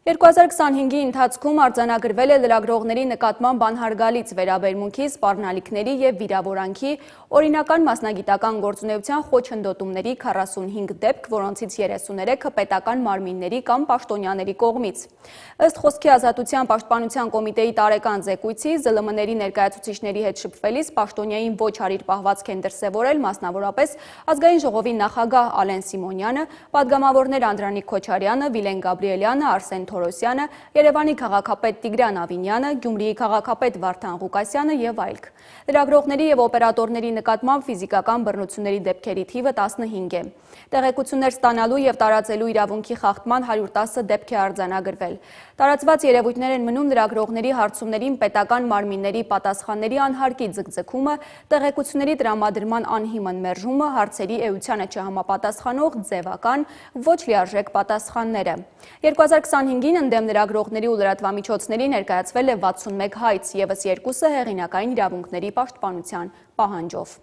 2025-ի ընթացքում արձանագրվել է լրագրողների նկատմամբ անհարգալից վերաբերմունքի, սպառնալիքների և վիրավորանքի, օրինական մասնագիտական գործունեության խոչընդոտումների 45 դեպք, որոնցից 33-ը պետական մարմինների կամ պաշտոնյաների կողմից։ Ըստ Խոսքի ազատության պաշտպանության կոմիտեի տարեկան զեկույցի, ԶԼՄ-ների ներկայացուցիչների հետ շփվելիս պաշտոնյային ոչ հարիր պահվածք են դրսևորել մասնավորապես Ազգային ժողովի նախագահ Ալեն Սիմոնյանը, պատգամավորներ Անդրանիկ Քոչարյանը, Վիլեն Գաբրիելյանը, Արսեն Թորոսյանը, Երևանի քաղաքապետ Տիգրան Ավինյանը, Գյումրիի քաղաքապետ Վարդան Ղուկասյանը և այլք։ Լրագրողների և օպերատորների նկատմամբ ֆիզիկական բռնությունների դեպքերի թիվը 15 է։ Տեղեկություններ ստանալու և տարածելու իրավունքի խախտման 110 դեպք է արձանագրվել։ Տարածված երևույթներ են մնում լրագրողների հարցումներին պետական մարմինների պատասխանների անհարկի ձգձգումը, տեղեկությունների տրամադրման անհիմն մերժումը, հարցերի էությանը չհամապատասխանող ձևական, ոչ լիարժեք պատասխանները։ 2025-ին ընդդեմ լրագրողների ու լրատվամիջոցների ներկայացվել է 61 հայց, ևս երկուսը հեղինակային իրավունքների պաշտպանության պահանջով։